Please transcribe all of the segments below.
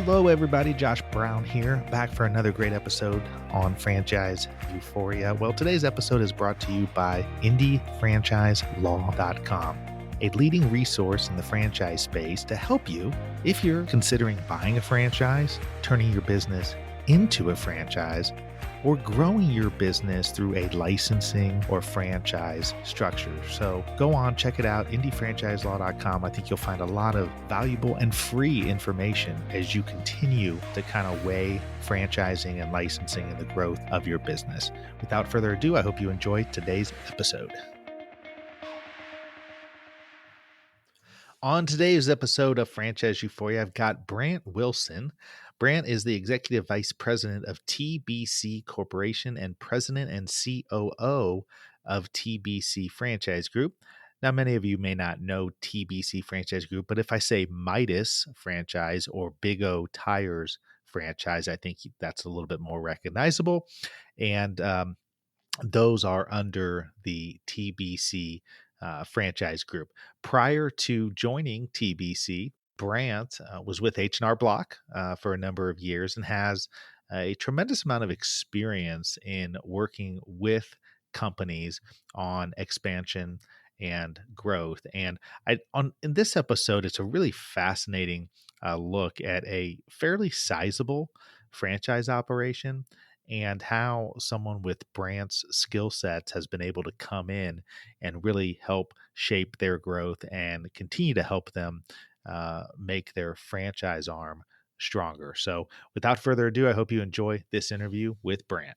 Hello, everybody. Josh Brown here, back for another great episode on Franchise Euphoria. Well, today's episode is brought to you by IndieFranchiseLaw.com, a leading resource in the franchise space to help you if you're considering buying a franchise, turning your business into a franchise, or growing your business through a licensing or franchise structure. So go on, check it out, IndieFranchiseLaw.com. I think you'll find a lot of valuable and free information as you continue to kind of weigh franchising and licensing and the growth of your business. Without further ado, I hope you enjoy today's episode. On today's episode of Franchise Euphoria, I've got Brant Wilson. Brant is the Executive Vice President of TBC Corporation and President and COO of TBC Franchise Group. Now, many of you may not know TBC Franchise Group, but if I say Midas Franchise or Big O Tires Franchise, I think that's a little bit more recognizable. And those are under the TBC Franchise Group. Prior to joining TBC, Brant was with H&R Block for a number of years and has a tremendous amount of experience in working with companies on expansion and growth. And in this episode, it's a really fascinating look at a fairly sizable franchise operation and how someone with Brant's skill sets has been able to come in and really help shape their growth and continue to help them make their franchise arm stronger. So without further ado, I hope you enjoy this interview with Brant.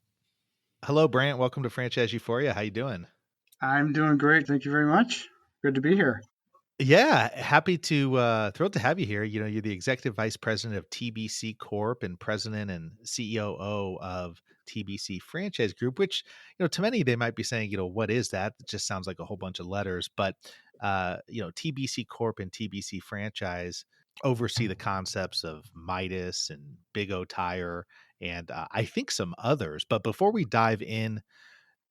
Hello, Brant. Welcome to Franchise Euphoria. How you doing? I'm doing great. Thank you very much. Good to be here. Yeah, thrilled to have you here. You know, you're the executive vice president of TBC Corp and president and COO of TBC Franchise Group, which, to many, they might be saying, what is that? It just sounds like a whole bunch of letters. But, TBC Corp and TBC Franchise oversee the concepts of Midas and Big O Tire and I think some others. But before we dive in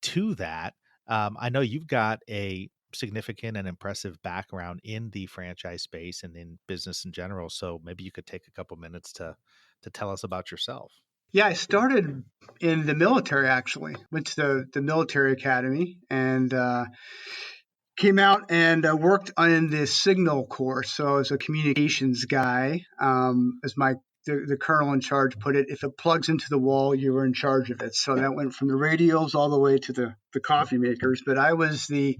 to that, I know you've got a significant and impressive background in the franchise space and in business in general. So maybe you could take a couple minutes to tell us about yourself. Yeah, I started in the military, actually. Went to the military academy and came out and worked in the signal course. So as a communications guy, as the colonel in charge put it, if it plugs into the wall, you were in charge of it. So that went from the radios all the way to the coffee makers. But I was the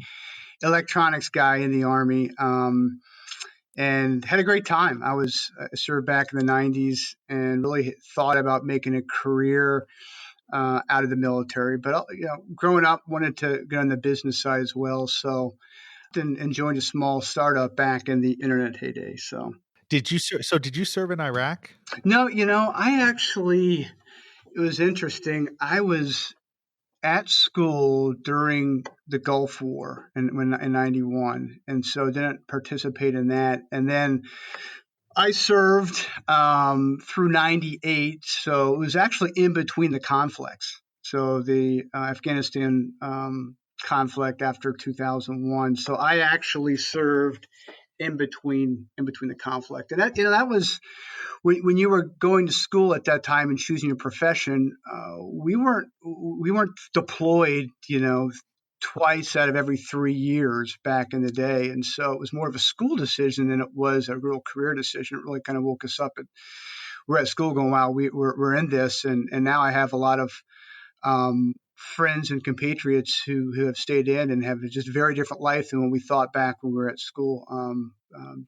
electronics guy in the Army, and had a great time. I served back in the 90s and really thought about making a career out of the military. But growing up, wanted to get on the business side as well. So and joined a small startup back in the internet heyday. So did you serve in Iraq? No, it was interesting. I was at school during the Gulf War in 91, and so didn't participate in that. And then I served through 98, so it was actually in between the conflicts. So the Afghanistan conflict after 2001. So I actually served in between the conflict, and that was when you were going to school at that time and choosing your profession. We weren't deployed, twice out of every 3 years back in the day, and so it was more of a school decision than it was a real career decision. It really kind of woke us up, and we're at school going, "Wow, we're in this," and now I have a lot of friends and compatriots who have stayed in and have just a very different life than when we thought back when we were at school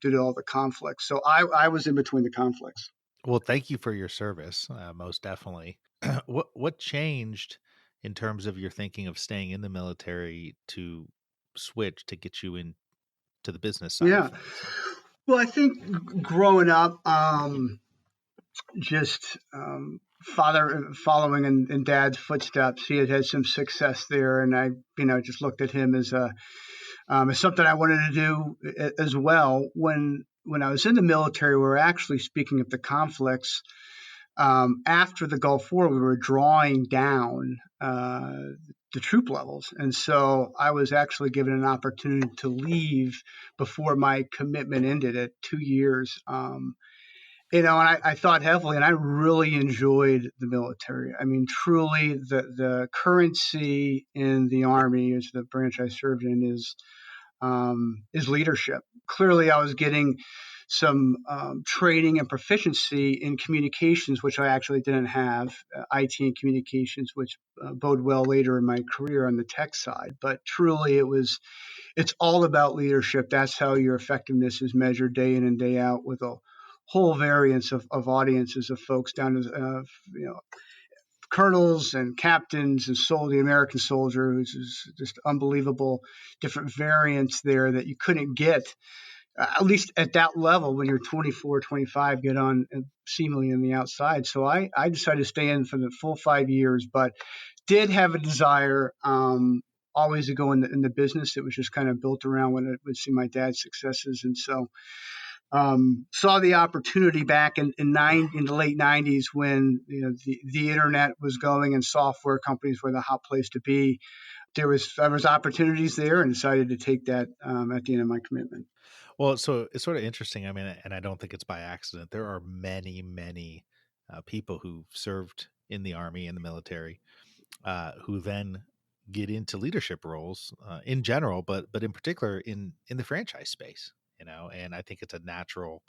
due to all the conflicts. So I was in between the conflicts. Well, thank you for your service, most definitely. What changed in terms of your thinking of staying in the military to switch to get you into the business side? Yeah. Well, I think growing up, just following in Dad's footsteps, he had some success there, and I, just looked at him as something I wanted to do as well. When I was in the military, we were actually, speaking of the conflicts, after the Gulf War, we were drawing down the troop levels. And so I was actually given an opportunity to leave before my commitment ended at 2 years. And I thought heavily, and I really enjoyed the military. I mean, truly, the currency in the Army, as the branch I served in, is leadership. Clearly, I was getting some training and proficiency in communications, which I actually didn't have, IT and communications, which bode well later in my career on the tech side. But truly, it's all about leadership. That's how your effectiveness is measured day in and day out, with a whole variance of audiences of folks down to you know colonels and captains and the American soldier, which is just unbelievable different variants there that you couldn't get, at least at that level when you're 24, 25, get on seemingly in the outside. So I decided to stay in for the full 5 years, but did have a desire always to go in the business. It was just kind of built around when I would see my dad's successes. And so saw the opportunity back in the late 90s when the internet was going and software companies were the hot place to be. There was opportunities there, and decided to take that at the end of my commitment. Well, so it's sort of interesting. I mean, and I don't think it's by accident. There are many, many people who've served in the army and the military who then get into leadership roles in general, but in particular in the franchise space. And I think it's a natural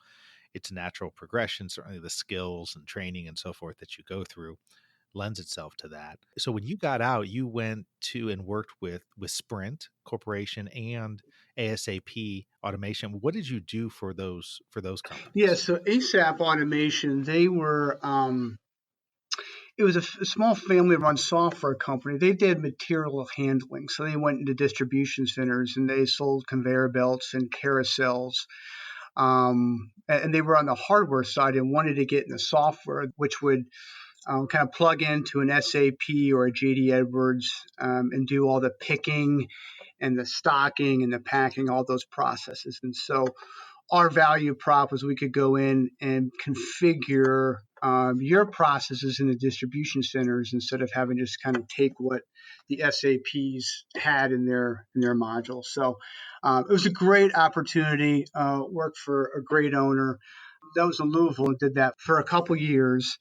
progression. Certainly, the skills and training and so forth that you go through lends itself to that. So when you got out, you went to and worked with Sprint Corporation and ASAP Automation. What did you do for those Yeah, companies? so ASAP Automation, they were it was a small family-run software company. They did material handling, so they went into distribution centers and they sold conveyor belts and carousels. And they were on the hardware side and wanted to get in the software, which would kind of plug into an SAP or a JD Edwards and do all the picking and the stocking and the packing, all those processes. And so our value prop was we could go in and configure your processes in the distribution centers instead of having to just kind of take what the SAPs had in their modules. So it was a great opportunity. Worked for a great owner. That was in Louisville, and did that for a couple years.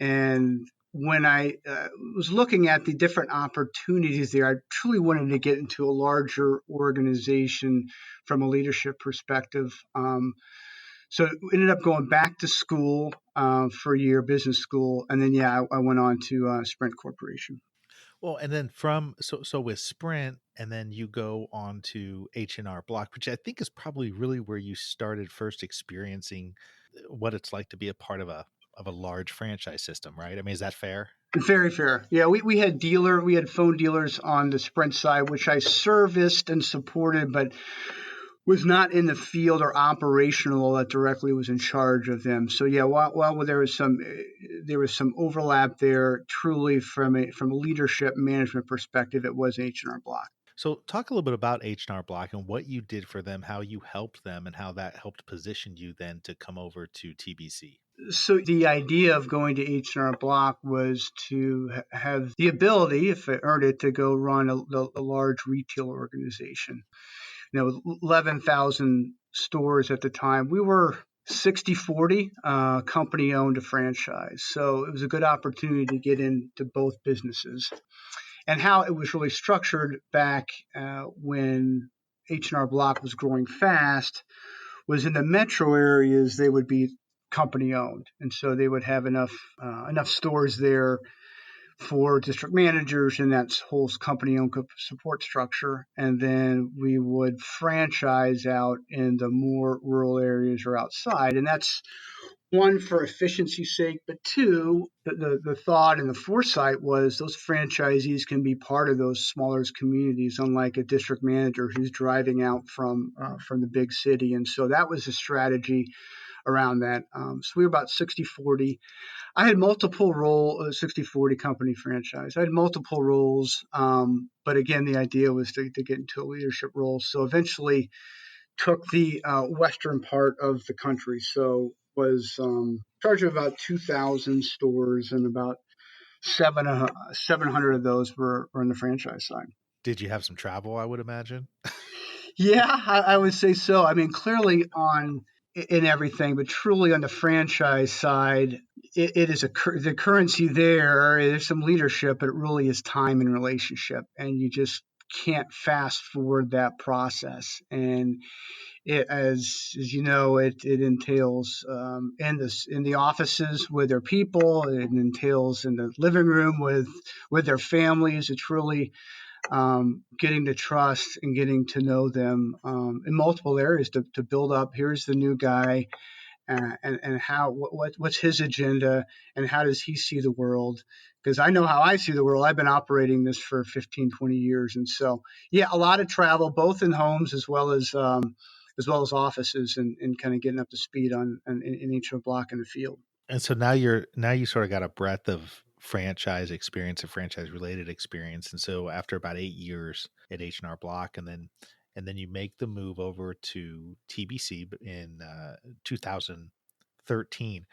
And when I was looking at the different opportunities there, I truly wanted to get into a larger organization from a leadership perspective. So ended up going back to school for a year, business school, and then I went on to Sprint Corporation. Well, and then so with Sprint, and then you go on to H&R Block, which I think is probably really where you started first experiencing what it's like to be a part of a large franchise system, right? I mean, is that fair? Very fair. Yeah, we had phone dealers on the Sprint side, which I serviced and supported, but was not in the field or operational that directly was in charge of them. So yeah, while there was some overlap there, truly from a leadership management perspective, it was H&R Block. So talk a little bit about H&R Block and what you did for them, how you helped them, and how that helped position you then to come over to TBC. So the idea of going to H&R Block was to have the ability, if I earned it, to go run a large retail organization. 11,000 stores at the time. We were 60/40 company owned to franchise. So it was a good opportunity to get into both businesses. And how it was really structured back when H&R Block was growing fast was in the metro areas, they would be company owned. And so they would have enough stores there for district managers and that whole company owned support structure. And then we would franchise out in the more rural areas or outside. And that's one, for efficiency's sake, but two, the thought and the foresight was those franchisees can be part of those smaller communities, unlike a district manager who's driving out from the big city. And so that was a strategy around that. So we were about 60/40. I had multiple role 60/40 company franchise. I had multiple roles, but again, the idea was to get into a leadership role. So eventually took the western part of the country. So was in charge of about 2,000 stores, and about 700 of those were on the franchise side. Did you have some travel, I would imagine? Yeah, I would say so. I mean, clearly on in everything, but truly on the franchise side, it is the currency there. There's some leadership, but it really is time and relationship, and you just can't fast forward that process. And as you know, it entails in the offices with their people. It entails in the living room with their families. It's really getting to trust and getting to know them in multiple areas to build up. Here's the new guy, and how what's his agenda, and how does he see the world? Because I know how I see the world. I've been operating this for 15, 20 years, and so yeah, a lot of travel, both in homes as well as offices, and kind of getting up to speed in each block in the field. And so now you sort of got a breadth of franchise experience and franchise related experience. And so after about 8 years at H&R Block, and then you make the move over to TBC in 2013.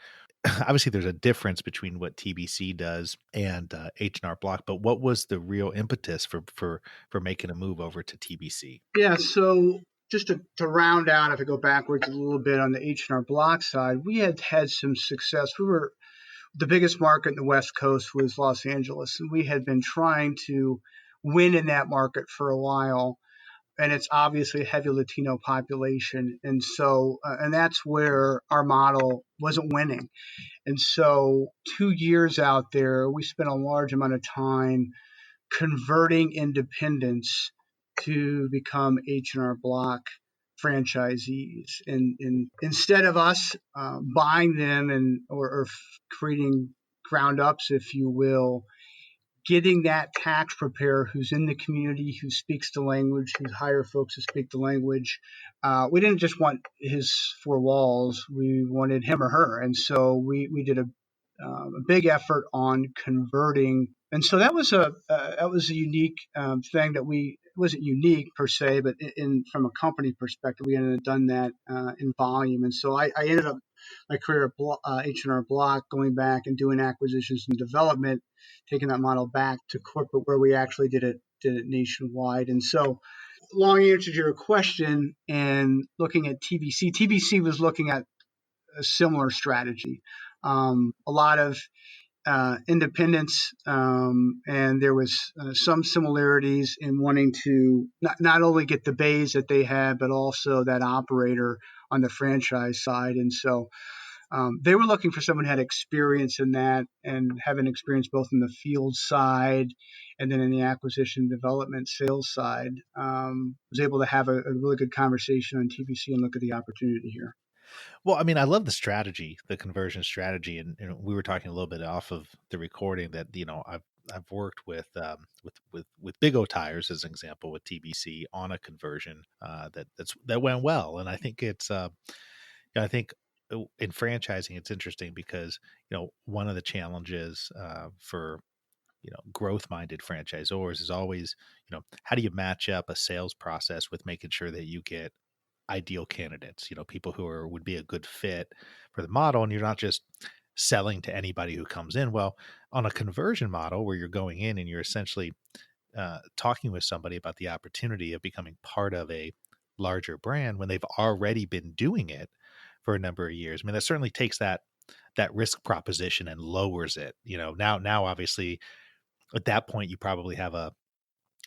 Obviously, there's a difference between what TBC does and H&R Block. But what was the real impetus for making a move over to TBC? Yeah, so just to round out, if I go backwards a little bit on the H&R Block side, we had some success. We were the biggest market in the West Coast was Los Angeles, and we had been trying to win in that market for a while. And it's obviously a heavy Latino population, and so and that's where our model wasn't winning. And so 2 years out there, we spent a large amount of time converting independents to become H&R Block franchisees, and instead of us buying them or creating ground ups, if you will, getting that tax preparer who's in the community, who speaks the language, who's hire folks who speak the language. We didn't just want his four walls; we wanted him or her, and so we did a big effort on converting. And so that was a unique thing that we it wasn't unique per se, but from a company perspective, we ended up done that in volume. And so I ended up my career at H&R Block, going back and doing acquisitions and development, taking that model back to corporate where we actually did it nationwide. And so, long answer to your question, and looking at TBC was looking at a similar strategy. A lot of independence, and there was some similarities in wanting to not only get the bays that they had, but also that operator on the franchise side. And so they were looking for someone who had experience in that, and having experience both in the field side and then in the acquisition development sales side. Was able to have a really good conversation on TBC and look at the opportunity here. Well, I mean, I love the strategy, the conversion strategy, and we were talking a little bit off of the recording that I've worked with Big O Tires as an example with TBC on a conversion that went well, and I think I think in franchising it's interesting because one of the challenges for growth minded franchisors is always how do you match up a sales process with making sure that you get ideal candidates, people who would be a good fit for the model. And you're not just selling to anybody who comes in. Well, on a conversion model where you're going in and you're essentially talking with somebody about the opportunity of becoming part of a larger brand when they've already been doing it for a number of years. I mean, that certainly takes that risk proposition and lowers it. Now obviously at that point you probably have a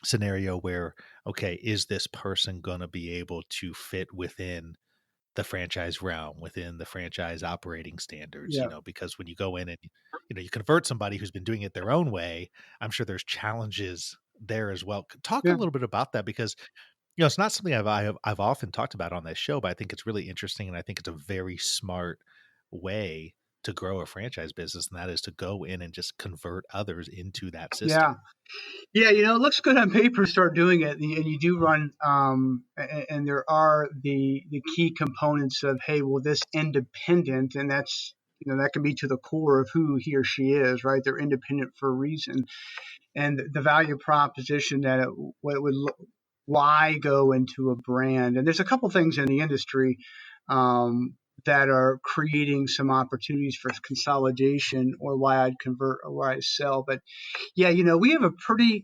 scenario where, okay, is this person going to be able to fit within the franchise realm, within the franchise operating standards? Yeah, Because when you go in and you convert somebody who's been doing it their own way, I'm sure there's challenges there as well. Talk a yeah. little bit about that, because it's not something I've often talked about on this show, but I think it's really interesting, and I think it's a very smart way to grow a franchise business, and that is to go in and just convert others into that Yeah, system. yeah, it looks good on paper. Start doing it, and you do run. And there are the key components of, hey, well, this independent, and that's that can be to the core of who he or she is, right? They're independent for a reason, and the value proposition that what it would why go into a brand. And there's a couple things in the industry that are creating some opportunities for consolidation, or why I'd convert or why I sell. But yeah, we have a pretty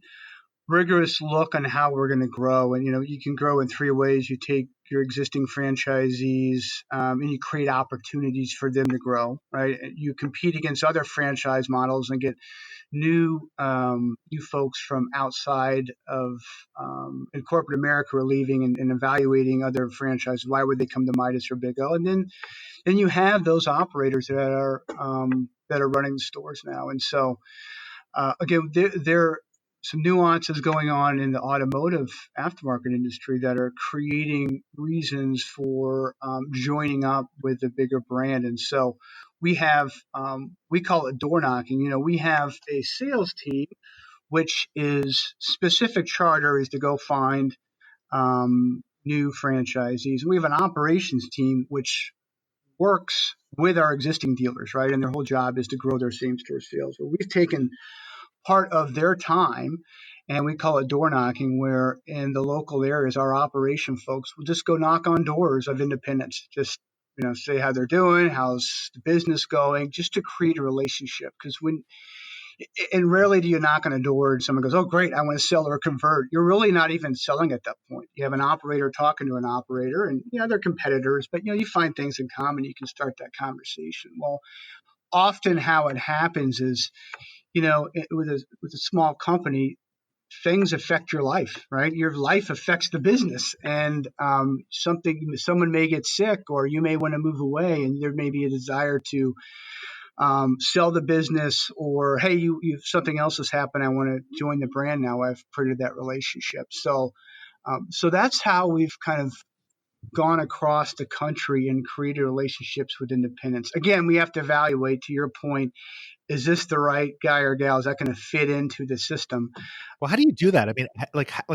rigorous look on how we're going to grow. And, you can grow in three ways. You take your existing franchisees, and you create opportunities for them to grow, right? You compete against other franchise models and get new folks from outside of in corporate America are leaving and evaluating other franchises. Why would they come to Midas or Big O? And then you have those operators that are running the stores now. And so again, there are some nuances going on in the automotive aftermarket industry that are creating reasons for joining up with a bigger brand. And so we have, we call it door knocking. We have a sales team, which is specific charter is to go find new franchisees. We have an operations team, which works with our existing dealers, right? And their whole job is to grow their same store sales. Well, we've taken part of their time, and we call it door knocking, where in the local areas, our operation folks will just go knock on doors of independents, just say how they're doing, how's the business going, just to create a relationship. Because and rarely do you knock on a door and someone goes, "Oh, great, I want to sell or convert." You're really not even selling at that point. You have an operator talking to an operator, and they're competitors, but you find things in common. You can start that conversation. Well, often how it happens is, with a small company, things affect your life, right? Your life affects the business, and someone may get sick, or you may want to move away, and there may be a desire to sell the business, or hey, you something else has happened. I want to join the brand now. I've created that relationship. So that's how we've kind of gone across the country and created relationships with independents. Again, we have to evaluate, to your point, is this the right guy or gal? Is that going to fit into the system? Well, how do you do that? I mean,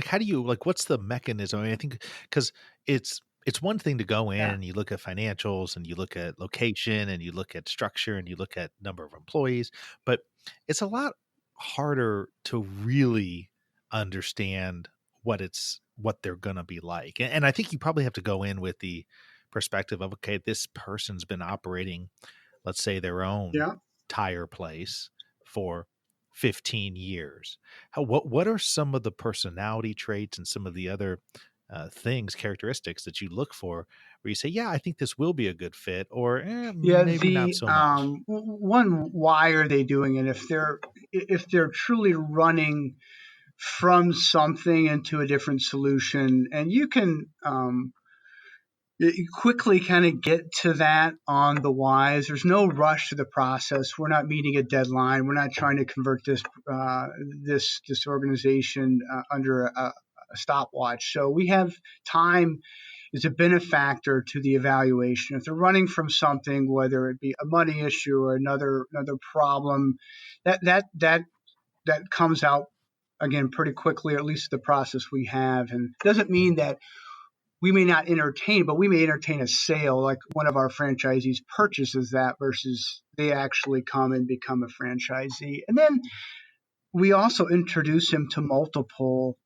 how do you what's the mechanism? I mean, I think because it's one thing to go in Yeah. and you look at financials and you look at location and you look at structure and you look at number of employees, but it's a lot harder to really understand what they're gonna be like. And I think you probably have to go in with the perspective of, okay, this person's been operating, let's say, their own Yeah. tire place for 15 years. What are some of the personality traits and some of the other characteristics that you look for where you say, yeah, I think this will be a good fit, or Yeah. maybe not so much? One, why are they doing it? If they're truly running from something into a different solution, and you can you quickly kind of get to that on the whys. There's no rush to the process. We're not meeting a deadline. We're not trying to convert this organization under a stopwatch. So we have time is a benefactor to the evaluation. If they're running from something, whether it be a money issue or another problem, that comes out again pretty quickly, or at least the process we have. And it doesn't mean that we may not entertain, but we may entertain a sale, like one of our franchisees purchases that versus they actually come and become a franchisee. And then we also introduce him to multiple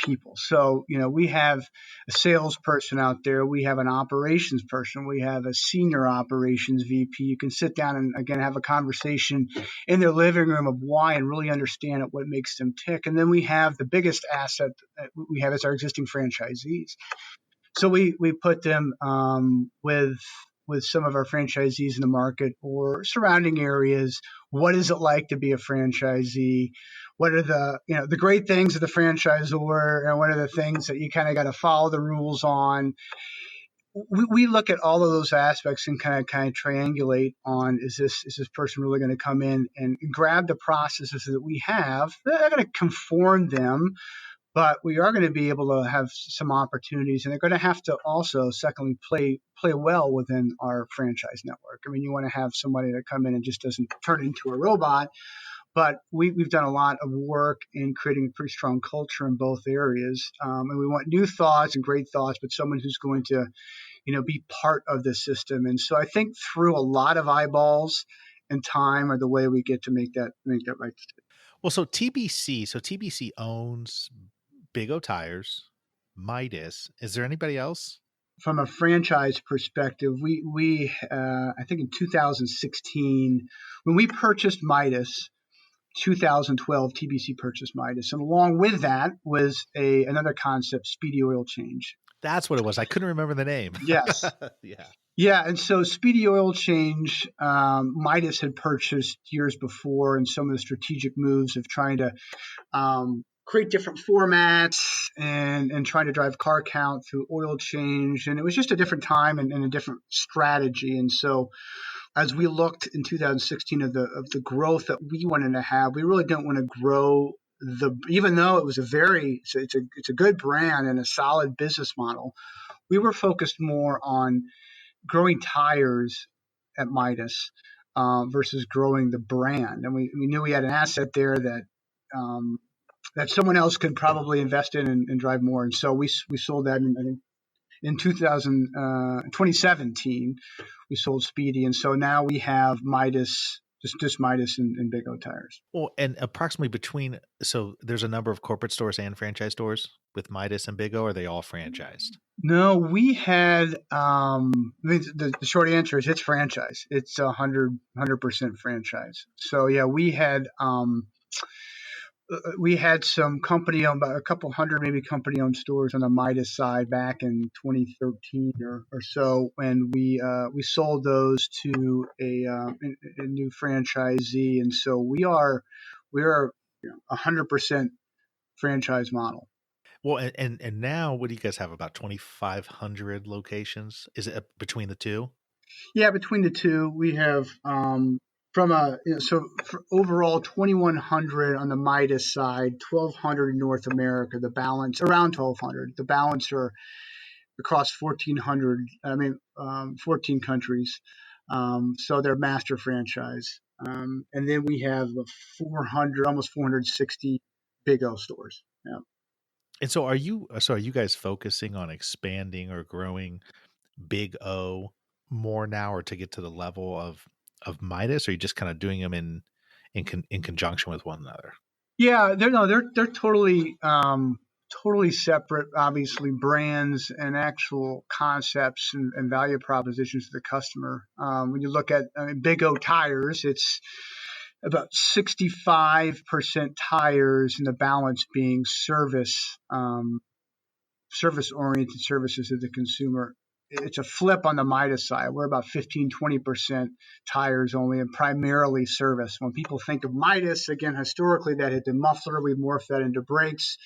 people. So, we have a salesperson out there. We have an operations person. We have a senior operations VP. You can sit down and, again, have a conversation in their living room of why and really understand what makes them tick. And then we have the biggest asset that we have is our existing franchisees. So we put them with some of our franchisees in the market or surrounding areas. What is it like to be a franchisee? What are the great things of the franchisor, and what are the things that you kind of got to follow the rules on? We look at all of those aspects and kind of triangulate on, is this person really going to come in and grab the processes that we have? They're going to conform them, but we are going to be able to have some opportunities, and they're going to have to also, secondly, play well within our franchise network. I mean, you want to have somebody that come in and just doesn't turn into a robot, but we've done a lot of work in creating a pretty strong culture in both areas, and we want new thoughts and great thoughts, but someone who's going to, be part of the system. And so I think through a lot of eyeballs and time are the way we get to make that right decision. Well, so TBC owns Big O Tires, Midas. Is there anybody else? From a franchise perspective, we I think in 2016, when we purchased Midas, 2012 TBC purchased Midas, and along with that was another concept, speedy oil change. That's what it was. I couldn't remember the name. Yes. Yeah. Yeah, and so Speedy Oil Change, Midas had purchased years before, and some of the strategic moves of trying to create different formats and trying to drive car count through oil change. And it was just a different time and a different strategy. And so as we looked in 2016 of the growth that we wanted to have, we really didn't want to grow even though it was it's a good brand and a solid business model. We were focused more on growing tires at Midas versus growing the brand. And we knew we had an asset there um, that someone else could probably invest in and drive more. And so we sold that in 2017. We sold Speedy, and so now we have Midas, just Midas and Big O tires. Well, and approximately between, so there's a number of corporate stores and franchise stores with Midas and Big O. Are they all franchised? No, we had. The short answer is it's franchise. It's 100% franchise. So yeah, we had some company owned, about a couple hundred maybe company owned stores on the Midas side back in 2013 or so, and we sold those to a new franchisee, and so we are 100% franchise model. Well, and now what do you guys have? About 2,500 locations? Is it between the two? Yeah, between the two, we have from so for overall 2,100 on the Midas side, 1,200 in North America. The balance around 1,200. The balance are across 1,400. 14 countries. So they're master franchise. And then we have 400, almost 460 Big O stores. Yeah. And so are you guys focusing on expanding or growing Big O more now, or to get to the level of Midas, or are you just kind of doing them in conjunction with one another? Yeah, they're no, they're totally separate. Obviously, brands and actual concepts and value propositions to the customer. When you look at Big O tires, it's about 65% tires, and the balance being service oriented services to the consumer. It's a flip on the Midas side. We're about 15-20% tires only and primarily service. When people think of Midas, again, historically that had the muffler. We morphed that into brakes,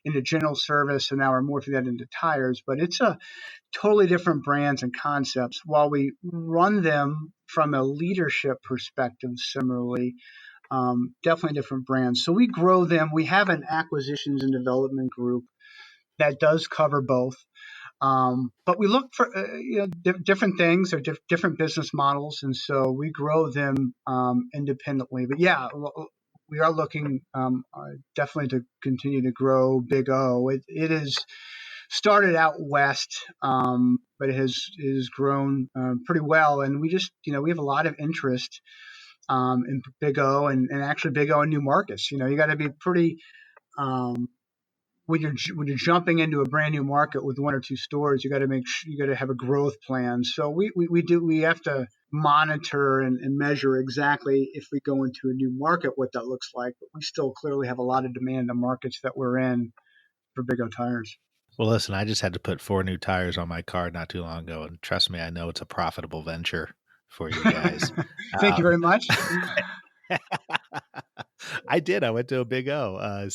into general service, and now we're morphing that into tires. But it's a totally different brands and concepts. While we run them from a leadership perspective similarly, definitely different brands. So we grow them. We have an acquisitions and development group that does cover both. But we look for different things or different business models, and so we grow them independently. But yeah, we are looking definitely to continue to grow Big O. It is started out west, but it has grown pretty well, and we have a lot of interest in Big O and actually Big O in new markets. You got to be pretty. When you're jumping into a brand new market with one or two stores, you got to have a growth plan. So we have to monitor and measure exactly if we go into a new market what that looks like. But we still clearly have a lot of demand in the markets that we're in for Big O tires. Well, listen, I just had to put 4 new tires on my car not too long ago, and trust me, I know it's a profitable venture for you guys. Thank you Um, very much. I did. I went to a Big O,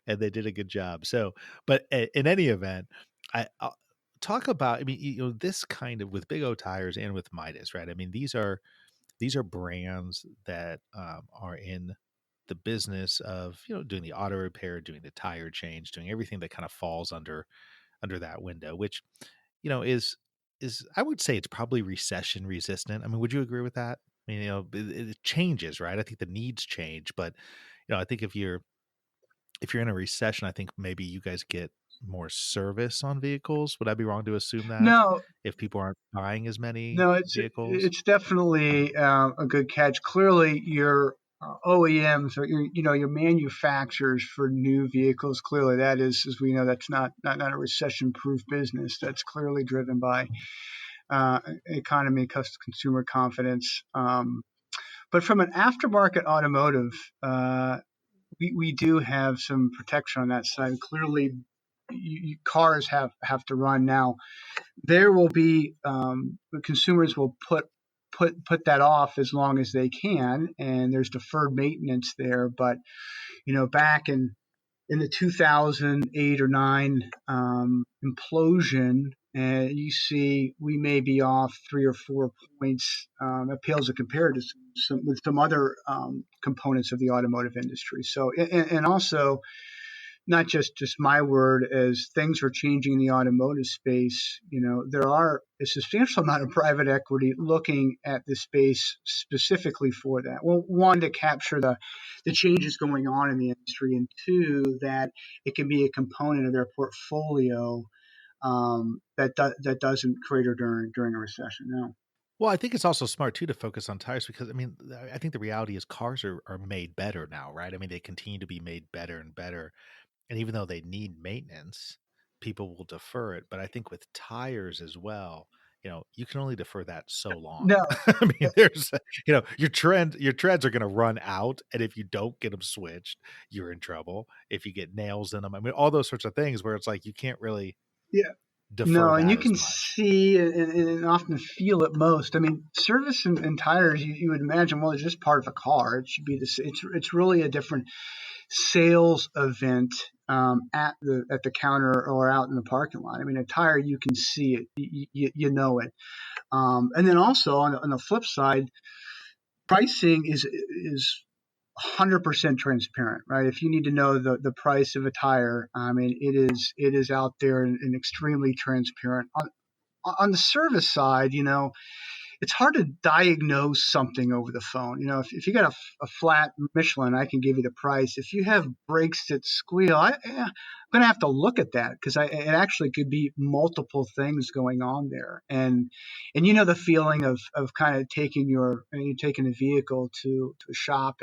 and they did a good job. So, but in any event, I'll talk about. I mean, this kind of with Big O tires and with Midas, right? I mean, these are brands that are in the business of doing the auto repair, doing the tire change, doing everything that kind of falls under that window, which is I would say it's probably recession resistant. I mean, would you agree with that? I mean, it changes, right? I think the needs change, but I think if you're in a recession, I think maybe you guys get more service on vehicles. Would I be wrong to assume that No, if people aren't buying as many no, it's vehicles? it's definitely a good catch. Clearly, your OEMs or your manufacturers for new vehicles. Clearly, that is, as we know, that's not a recession-proof business. That's clearly driven by economy, consumer confidence. But from an aftermarket automotive, we do have some protection on that side. Clearly, cars have to run now. There will be consumers will put that off as long as they can, and there's deferred maintenance there. But back in the 2008 or 9 implosion, you see we may be off 3 or 4 points. That pales in comparison with some other components of the automotive industry. So, and also, not just my word, as things are changing in the automotive space, there are a substantial amount of private equity looking at the space specifically for that. Well, one, to capture the changes going on in the industry, and two, that it can be a component of their portfolio that doesn't crater during a recession. No. Well, I think it's also smart too to focus on tires because I think the reality is cars are made better now, right? I mean, they continue to be made better and better. And even though they need maintenance, people will defer it. But I think with tires as well, you can only defer that so long. No. I mean, there's, your treads are going to run out. And if you don't get them switched, you're in trouble. If you get nails in them, I mean, all those sorts of things where it's like, you can't really Yeah. defer No, and you that as can much. see and often feel it most. I mean, service and tires, you would imagine, well, it's just part of a car. It should be this. It's really a different sales event at the counter or out in the parking lot. I mean, a tire, you can see it, you know it. And then also on the flip side, pricing is 100% transparent, right? If you need to know the price of a tire, I mean, it is out there and extremely transparent. On the service side, it's hard to diagnose something over the phone. If you got a flat Michelin, I can give you the price. If you have brakes that squeal, I'm going to have to look at that because it actually could be multiple things going on there. And the feeling of kind of taking a vehicle to a shop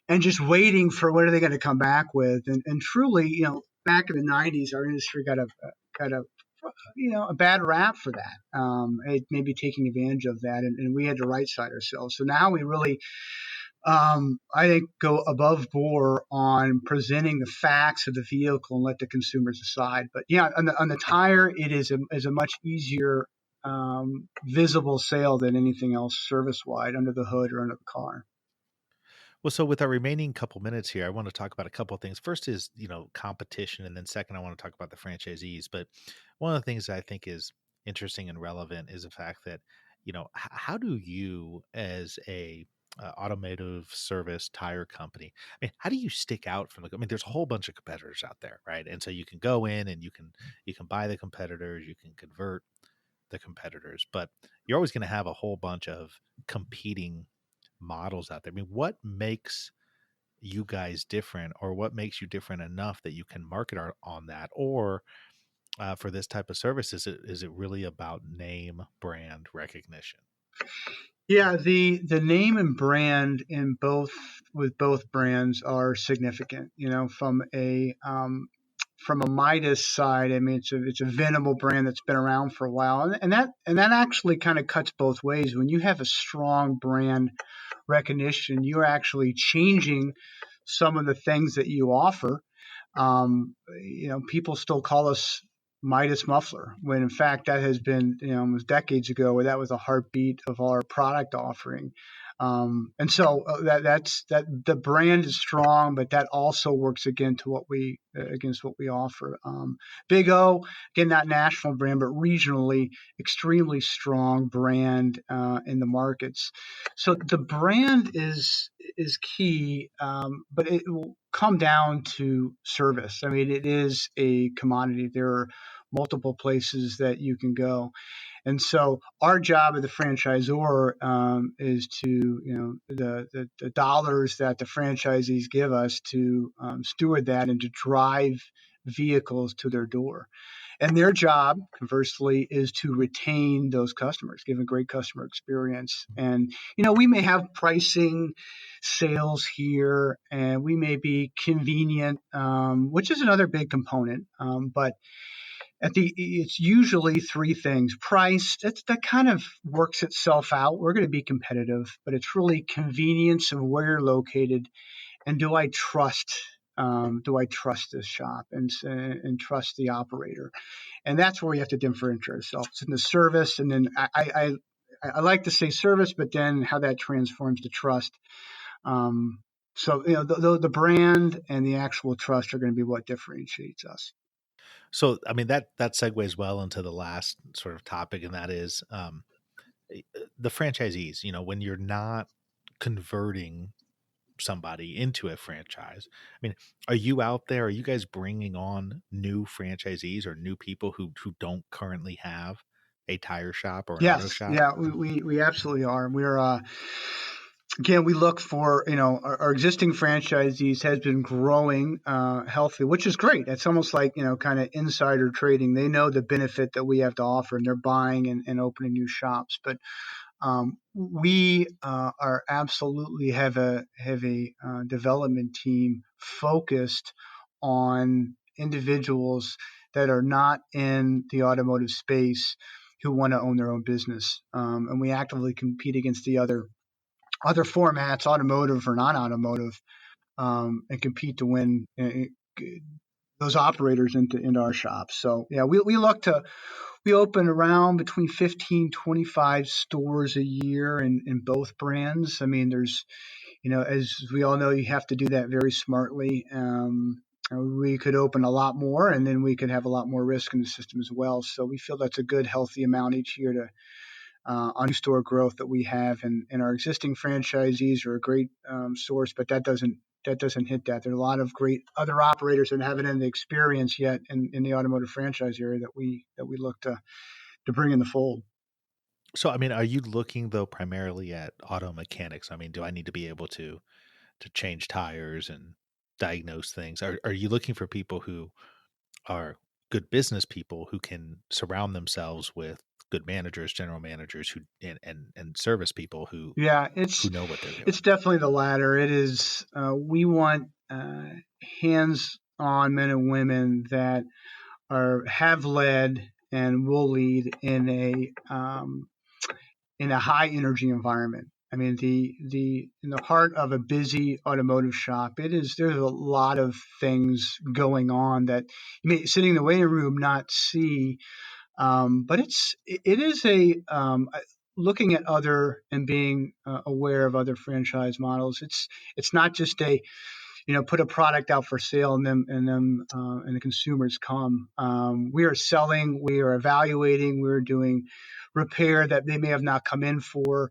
and just waiting for what are they going to come back with. And truly, back in the 90s, our industry got a bad rap for that. It maybe taking advantage of that, and we had to right side ourselves. So now we really, I think, go above board on presenting the facts of the vehicle and let the consumers decide. But yeah, on the tire, it is a much easier visible sale than anything else service wide under the hood or under the car. Well, so with our remaining couple minutes here, I want to talk about a couple of things. First is, competition. And then second, I want to talk about the franchisees. But one of the things that I think is interesting and relevant is the fact that, how do you as a automotive service tire company, I mean, how do you stick out from there's a whole bunch of competitors out there, right? And so you can go in and you can buy the competitors, you can convert the competitors, but you're always going to have a whole bunch of competing models out there. I mean, what makes you guys different, or what makes you different enough that you can market on that? Or for this type of service, is it really about name brand recognition? Yeah, the name and brand with both brands are significant. From a Midas side, I mean, it's a venerable brand that's been around for a while, and that actually kind of cuts both ways. When you have a strong brand recognition, you're actually changing some of the things that you offer. People still call us Midas muffler, when in fact that has been, almost decades ago, where that was a heartbeat of our product offering. And so that's that the brand is strong, but that also works against what we offer. Big O, again, not national brand, but regionally extremely strong brand in the markets. So the brand is key, but it will come down to service. I mean, it is a commodity. There are multiple places that you can go. And so our job as the franchisor is to, the dollars that the franchisees give us to steward that and to drive vehicles to their door. And their job, conversely, is to retain those customers, give a great customer experience. And, we may have pricing sales here, and we may be convenient, which is another big component. But it's usually three things. Price, that kind of works itself out. We're going to be competitive, but it's really convenience of where you're located, and do I trust do I trust this shop and trust the operator? And that's where we have to differentiate ourselves. It's in the service, and then I like to say service, but then how that transforms to trust. Um, so the brand and the actual trust are going to be what differentiates us. So, I mean, that segues well into the last sort of topic, and that is the franchisees. You know, when you're not converting somebody into a franchise, I mean, are you out there? Are you guys bringing on new franchisees or new people who don't currently have a tire shop or an auto Yes, shop? yeah, we absolutely are. We're again, we look for, our existing franchisees has been growing healthy, which is great. It's almost like, kind of insider trading. They know the benefit that we have to offer, and they're buying and opening new shops. But we are absolutely have a development team focused on individuals that are not in the automotive space who want to own their own business, and we actively compete against the other formats, automotive or non-automotive, and compete to win those operators into our shops. So yeah, we open around between 15, 25 stores a year in both brands. I mean, there's, as we all know, you have to do that very smartly. We could open a lot more, and then we could have a lot more risk in the system as well. So we feel that's a good, healthy amount each year to on new store growth that we have, and our existing franchisees are a great source, but that doesn't hit that. There are a lot of great other operators that haven't had the experience yet in the automotive franchise area that we look to bring in the fold. So, I mean, are you looking though primarily at auto mechanics? I mean, do I need to be able to change tires and diagnose things? Are you looking for people who are good business people who can surround themselves with good managers, general managers who and service people Yeah, who know what they're it's doing? definitely the latter. It is. We want hands-on men and women that are have led and will lead in a high energy environment. I mean, the in the heart of a busy automotive shop, there's a lot of things going on that you may sitting in the waiting room not see, but it is a looking at other and being aware of other franchise models. It's not just a put a product out for sale and the consumers come. We are selling, we are evaluating, we're doing repair that they may have not come in for.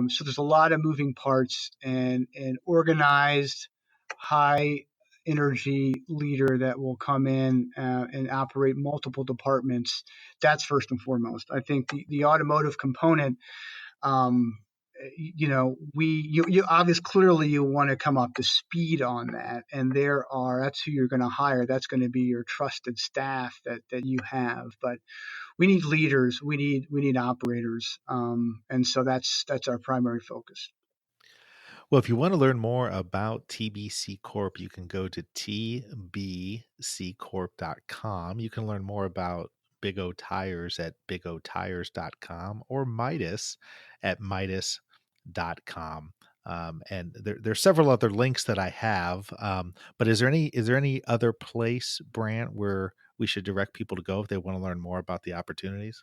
So there's a lot of moving parts, and an organized, high energy leader that will come in and operate multiple departments. That's first and foremost. I think the automotive component, um, you obviously clearly you want to come up to speed on that, and that's who you're going to hire. That's going to be your trusted staff that you have. But we need leaders, we need operators, and so that's our primary focus. Well, if you want to learn more about TBC Corp, you can go to tbccorp.com. You can learn more about Big O Tires at bigotires.com or Midas at midas.com. And there's several other links that I have. But is there any other place, Brant, where we should direct people to go if they want to learn more about the opportunities?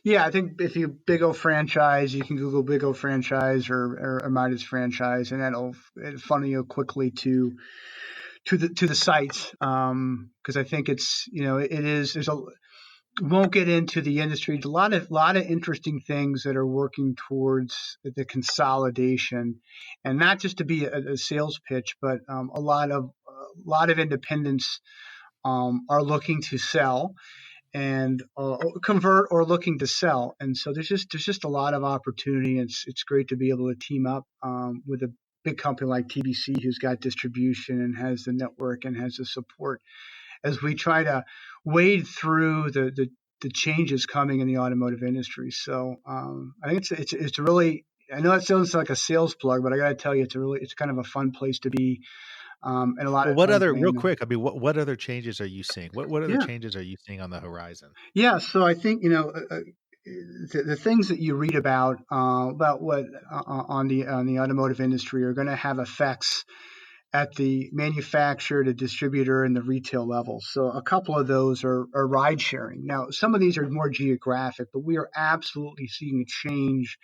Yeah, I think if you Big O franchise, you can Google Big O franchise or Midas franchise, and it'll funnel you quickly to the site, because I think it's it is there's a won't get into the industry. There's a lot of interesting things that are working towards the consolidation, and not just to be a sales pitch, but a lot of independents are looking to sell and convert or looking to sell. And so there's just a lot of opportunity. It's great to be able to team up with a big company like TBC, who's got distribution and has the network and has the support as we try to wade through the changes coming in the automotive industry. So I think it's really. I know it sounds like a sales plug, but I got to tell you, it's kind of a fun place to be, and a lot Well, of what times other real random. quick, I mean, what other changes are you seeing? What other Yeah, changes are you seeing on the horizon? yeah. So I think the things that you read about what on the automotive industry are going to have effects at the manufacturer, the distributor, and the retail level. So a couple of those are ride sharing. Now, some of these are more geographic, but we are absolutely seeing a change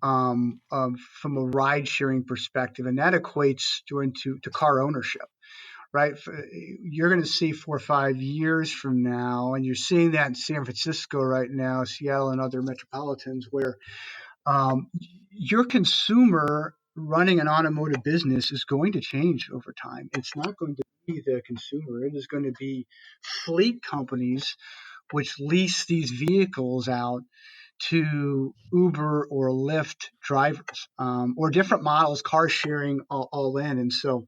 from a ride sharing perspective, and that equates to car ownership. Right, you're going to see 4 or 5 years from now, and you're seeing that in San Francisco right now, Seattle, and other metropolitans, where um, your consumer running an automotive business is going to change over time. It's not going to be the consumer. It is going to be fleet companies which lease these vehicles out to Uber or Lyft drivers, or different models, car sharing, all in. And so,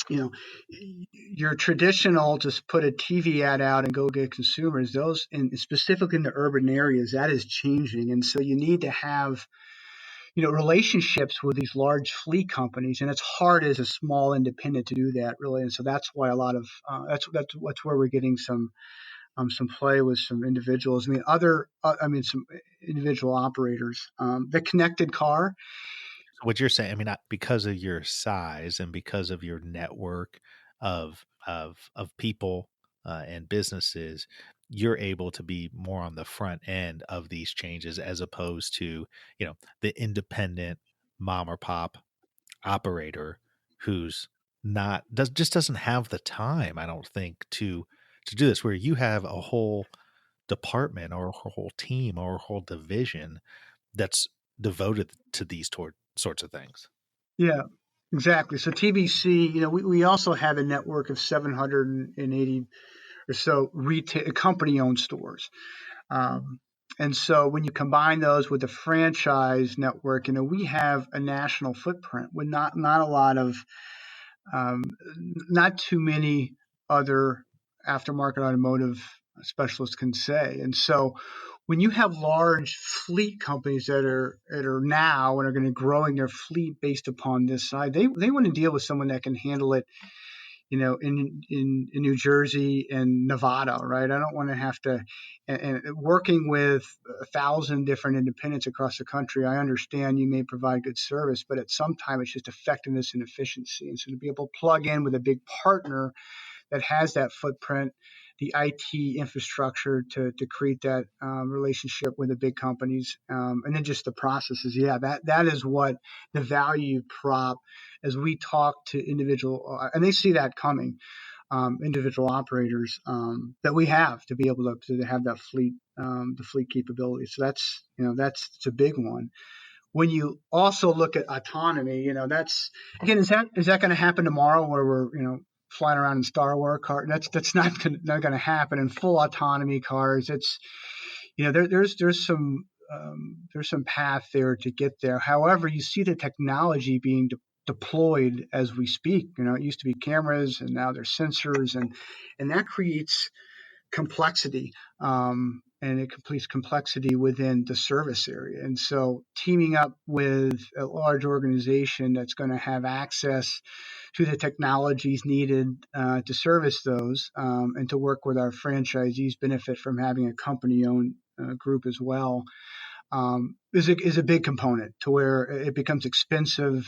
you know, your traditional just put a TV ad out and go get consumers, those, and specifically in the urban areas, that is changing. And so you need to have, relationships with these large fleet companies, and it's hard as a small independent to do that, really. And so that's why a lot of that's where we're getting some play with some individuals. Some individual operators. The connected car. What you're saying, I mean, because of your size and because of your network of people and businesses, you're able to be more on the front end of these changes as opposed to, the independent mom or pop operator who's not just doesn't have the time, I don't think, to do this. Where you have a whole department or a whole team or a whole division that's devoted to these sorts of things. Yeah, exactly. So TBC, we also have a network of 780 or so retail company owned stores. Um, and so when you combine those with the franchise network, we have a national footprint with not a lot of, um, not too many other aftermarket automotive specialists can say. And so when you have large fleet companies that are now and are going to growing their fleet based upon this side, they want to deal with someone that can handle it, in New Jersey and Nevada, right? I don't want to have to, and working with 1,000 different independents across the country. I understand you may provide good service, but at some time it's just effectiveness and efficiency. And so to be able to plug in with a big partner that has that footprint, the IT infrastructure to create that relationship with the big companies, and then just the processes. Yeah, that is what the value prop as we talk to individual, and they see that coming. Individual operators that we have to be able to have that the fleet capability. So that's a big one. When you also look at autonomy, that's, again, is that going to happen tomorrow where we're flying around in Star Wars car? That's not going to happen in full autonomy cars. It's there's some path there to get there. However, you see the technology being deployed as we speak. It used to be cameras, and now there's sensors, and that creates complexity, and it completes complexity within the service area. And so teaming up with a large organization that's going to have access to the technologies needed to service those, and to work with our franchisees benefit from having a company-owned group as well, is a big component to where it becomes expensive.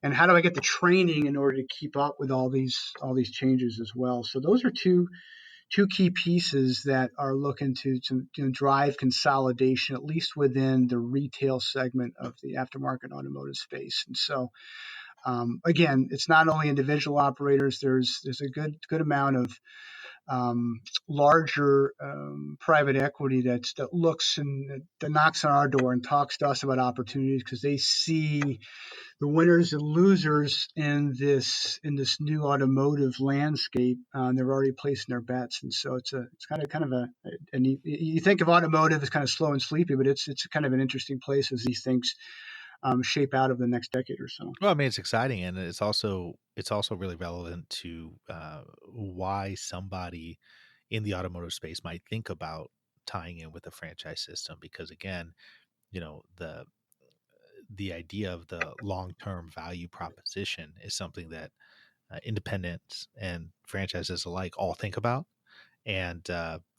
And how do I get the training in order to keep up with all these changes as well? So those are two key pieces that are looking to drive consolidation, at least within the retail segment of the aftermarket automotive space. And so, again, it's not only individual operators. There's a good amount of larger private equity that looks and that knocks on our door and talks to us about opportunities because they see the winners and losers in this new automotive landscape. They're already placing their bets, and so it's kind of a and you think of automotive as kind of slow and sleepy, but it's kind of an interesting place as these things shape out of the next decade or so. Well, I mean, it's exciting, and it's also really relevant to why somebody in the automotive space might think about tying in with a franchise system. Because again, the idea of the long term value proposition is something that independents and franchises alike all think about, and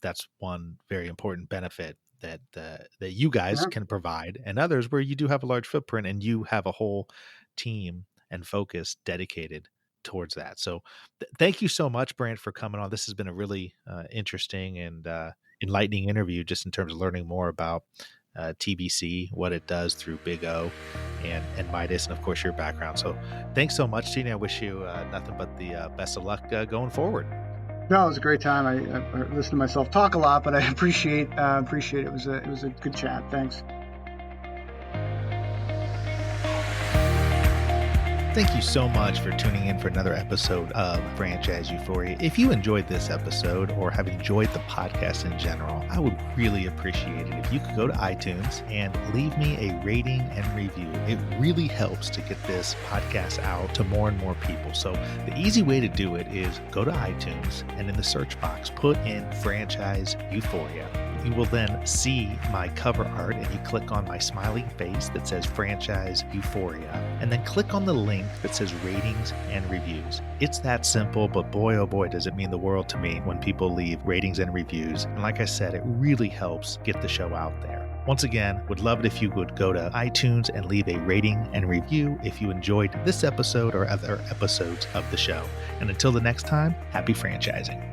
that's one very important benefit that you guys Yeah. can provide, and others where you do have a large footprint and you have a whole team and focus dedicated towards that. So thank you so much, Brant, for coming on. This has been a really interesting and enlightening interview just in terms of learning more about TBC, what it does through Big O and Midas, and of course your background. So thanks so much, Tina. I wish you nothing but the best of luck going forward. No, it was a great time. I listened to myself talk a lot, but I appreciate it. It was a good chat. Thanks. Thank you so much for tuning in for another episode of Franchise Euphoria. If you enjoyed this episode or have enjoyed the podcast in general, I would really appreciate it if you could go to iTunes and leave me a rating and review. It really helps to get this podcast out to more and more people. So the easy way to do it is go to iTunes and in the search box, put in Franchise Euphoria. You will then see my cover art and you click on my smiling face that says Franchise Euphoria, and then click on the link that says ratings and reviews. It's that simple, but boy, oh boy, does it mean the world to me when people leave ratings and reviews. And like I said, it really helps get the show out there. Once again, would love it if you would go to iTunes and leave a rating and review if you enjoyed this episode or other episodes of the show. And until the next time, happy franchising.